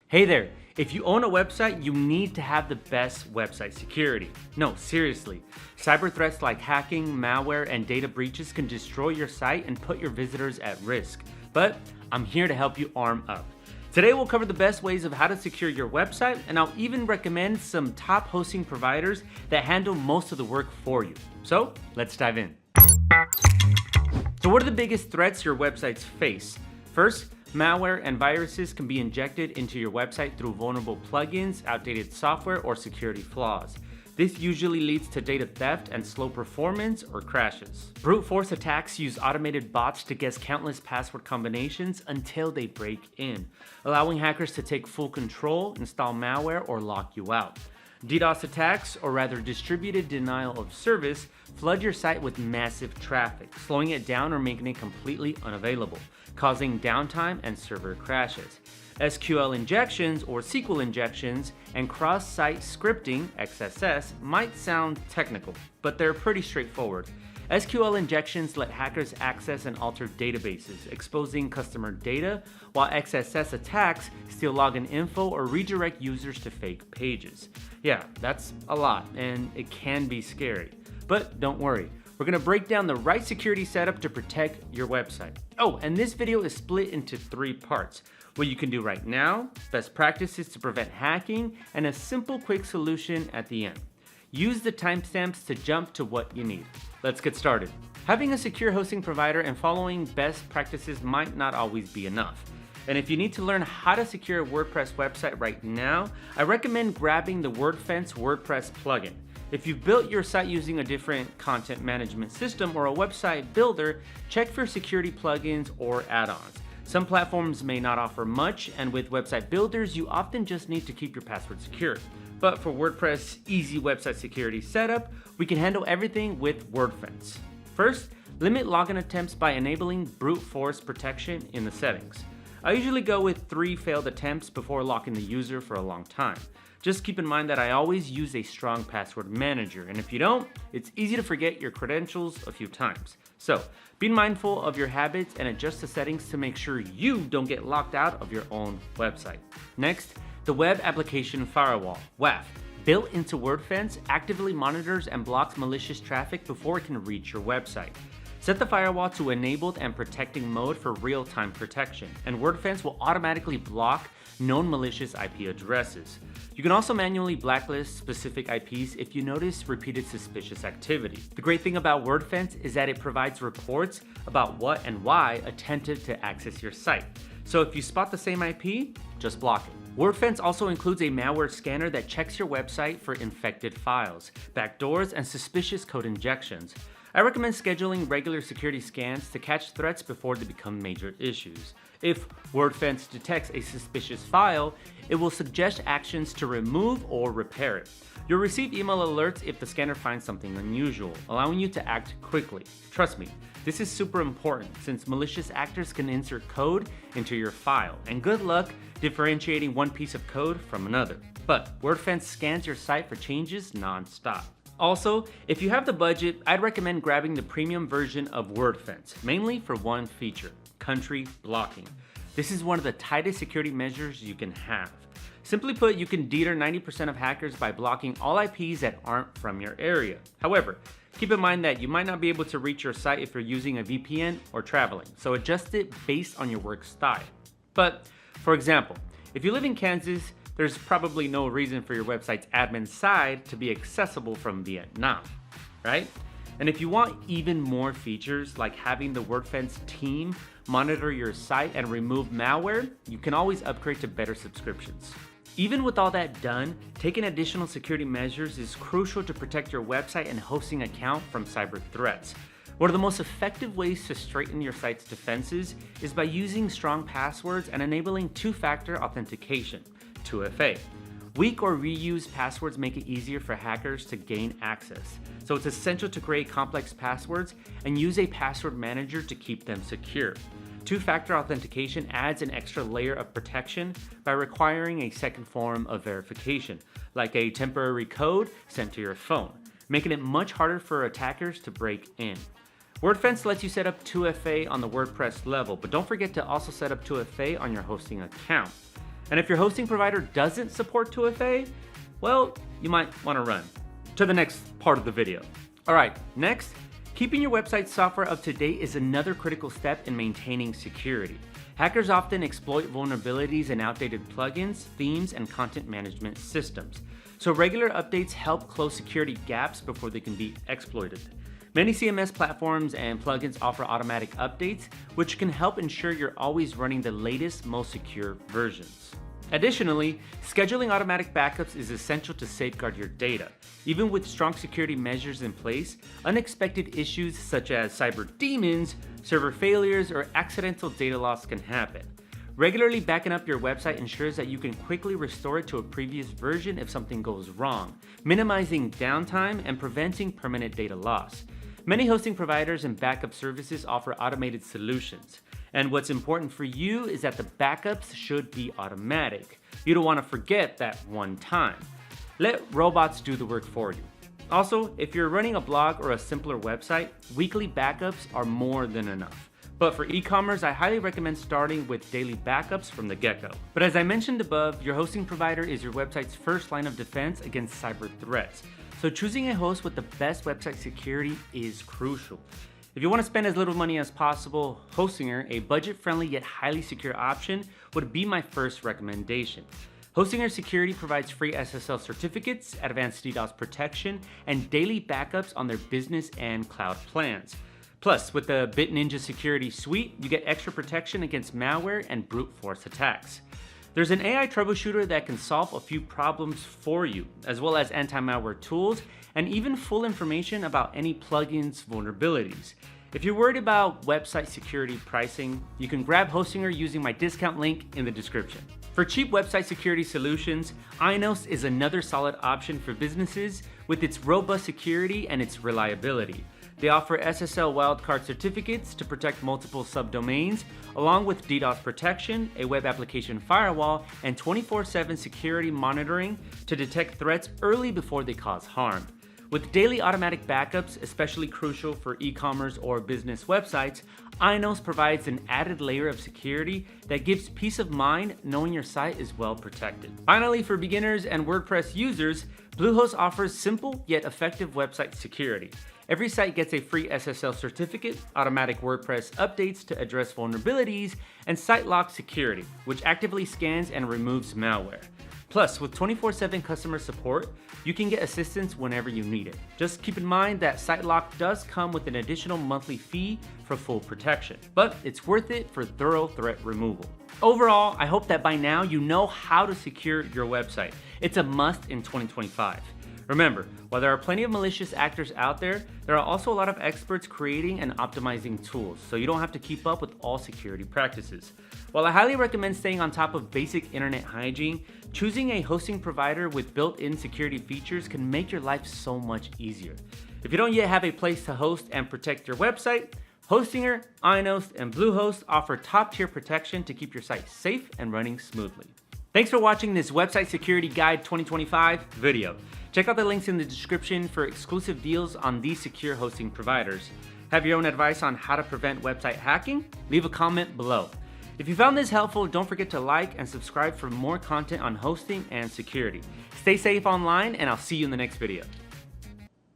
Hey there, if you own a website, you need to have the best website security. No, seriously. Cyber threats like hacking, malware, and data breaches can destroy your site and put your visitors at risk. But I'm here to help you arm up. Today we'll cover the best ways of how to secure your website, and I'll even recommend some top hosting providers that handle most of the work for you. So let's dive in. So what are the biggest threats your websites face? First, malware and viruses can be injected into your website through vulnerable plugins, outdated software, or security flaws. This usually leads to data theft and slow performance or crashes. Brute force attacks use automated bots to guess countless password combinations until they break in, allowing hackers to take full control, install malware, or lock you out. DDoS attacks, or rather distributed denial of service, flood your site with massive traffic, slowing it down or making it completely unavailable, causing downtime and server crashes. SQL injections or SQL injections and cross-site scripting, XSS, might sound technical, but they're pretty straightforward. SQL injections let hackers access and alter databases, exposing customer data, while XSS attacks steal login info or redirect users to fake pages. Yeah, that's a lot, and it can be scary. But don't worry, we're gonna break down the right security setup to protect your website. Oh, and this video is split into 3 parts. What you can do right now, best practices to prevent hacking, and a simple quick solution at the end. Use the timestamps to jump to what you need. Let's get started. Having a secure hosting provider and following best practices might not always be enough. And if you need to learn how to secure a WordPress website right now, I recommend grabbing the Wordfence WordPress plugin. If you've built your site using a different content management system or a website builder, check for security plugins or add-ons. Some platforms may not offer much, and with website builders, you often just need to keep your password secure. But for WordPress easy website security setup, we can handle everything with Wordfence. First, limit login attempts by enabling brute force protection in the settings. I usually go with 3 failed attempts before locking the user for a long time. Just keep in mind that I always use a strong password manager, and if you don't, it's easy to forget your credentials a few times. So, be mindful of your habits and adjust the settings to make sure you don't get locked out of your own website. Next, the Web Application Firewall, WAF, built into Wordfence, actively monitors and blocks malicious traffic before it can reach your website. Set the firewall to enabled and protecting mode for real-time protection, and Wordfence will automatically block known malicious IP addresses. You can also manually blacklist specific IPs if you notice repeated suspicious activity. The great thing about Wordfence is that it provides reports about what and why attempted to access your site. So if you spot the same IP, just block it. Wordfence also includes a malware scanner that checks your website for infected files, backdoors, and suspicious code injections. I recommend scheduling regular security scans to catch threats before they become major issues. If Wordfence detects a suspicious file, it will suggest actions to remove or repair it. You'll receive email alerts if the scanner finds something unusual, allowing you to act quickly. Trust me, this is super important since malicious actors can insert code into your file, and good luck differentiating one piece of code from another. But Wordfence scans your site for changes non-stop. Also, if you have the budget, I'd recommend grabbing the premium version of Wordfence, mainly for one feature: country blocking. This is one of the tightest security measures you can have. Simply put, you can deter 90% of hackers by blocking all IPs that aren't from your area. However, keep in mind that you might not be able to reach your site if you're using a VPN or traveling, so adjust it based on your work style. But, for example, if you live in Kansas, there's probably no reason for your website's admin side to be accessible from Vietnam, right? And if you want even more features like having the Wordfence team monitor your site and remove malware, you can always upgrade to better subscriptions. Even with all that done, taking additional security measures is crucial to protect your website and hosting account from cyber threats. One of the most effective ways to straighten your site's defenses is by using strong passwords and enabling 2-factor authentication, 2FA. Weak or reused passwords make it easier for hackers to gain access, so it's essential to create complex passwords and use a password manager to keep them secure. 2-factor authentication adds an extra layer of protection by requiring a second form of verification, like a temporary code sent to your phone, making it much harder for attackers to break in. Wordfence lets you set up 2FA on the WordPress level, but don't forget to also set up 2FA on your hosting account. And if your hosting provider doesn't support 2FA, well, you might want to run to the next part of the video. All right, next, keeping your website software up to date is another critical step in maintaining security. Hackers often exploit vulnerabilities in outdated plugins, themes, and content management systems. So regular updates help close security gaps before they can be exploited. Many CMS platforms and plugins offer automatic updates, which can help ensure you're always running the latest, most secure versions. Additionally, scheduling automatic backups is essential to safeguard your data. Even with strong security measures in place, unexpected issues such as cyber demons, server failures, or accidental data loss can happen. Regularly backing up your website ensures that you can quickly restore it to a previous version if something goes wrong, minimizing downtime and preventing permanent data loss. Many hosting providers and backup services offer automated solutions. And what's important for you is that the backups should be automatic. You don't want to forget that one time. Let robots do the work for you. Also, if you're running a blog or a simpler website, weekly backups are more than enough. But for e-commerce, I highly recommend starting with daily backups from the get-go. But as I mentioned above, your hosting provider is your website's first line of defense against cyber threats. So choosing a host with the best website security is crucial. If you want to spend as little money as possible, Hostinger, a budget-friendly yet highly secure option, would be my first recommendation. Hostinger Security provides free SSL certificates, advanced DDoS protection, and daily backups on their business and cloud plans. Plus, with the BitNinja Security Suite, you get extra protection against malware and brute force attacks. There's an AI troubleshooter that can solve a few problems for you, as well as anti-malware tools, and even full information about any plugins vulnerabilities. If you're worried about website security pricing, you can grab Hostinger using my discount link in the description. For cheap website security solutions, IONOS is another solid option for businesses with its robust security and its reliability. They offer SSL wildcard certificates to protect multiple subdomains, along with DDoS protection, a web application firewall, and 24/7 security monitoring to detect threats early before they cause harm. With daily automatic backups, especially crucial for e-commerce or business websites, IONOS provides an added layer of security that gives peace of mind knowing your site is well protected. Finally, for beginners and WordPress users, Bluehost offers simple yet effective website security. Every site gets a free SSL certificate, automatic WordPress updates to address vulnerabilities, and site lock security, which actively scans and removes malware. Plus, with 24/7 customer support, you can get assistance whenever you need it. Just keep in mind that SiteLock does come with an additional monthly fee for full protection, but it's worth it for thorough threat removal. Overall, I hope that by now you know how to secure your website. It's a must in 2025. Remember, while there are plenty of malicious actors out there, there are also a lot of experts creating and optimizing tools, so you don't have to keep up with all security practices. While I highly recommend staying on top of basic internet hygiene, choosing a hosting provider with built-in security features can make your life so much easier. If you don't yet have a place to host and protect your website, Hostinger, IONOS, and Bluehost offer top-tier protection to keep your site safe and running smoothly. Thanks for watching this Website Security Guide 2025 video. Check out the links in the description for exclusive deals on these secure hosting providers. Have your own advice on how to prevent website hacking? Leave a comment below. If you found this helpful, don't forget to like and subscribe for more content on hosting and security. Stay safe online, and I'll see you in the next video.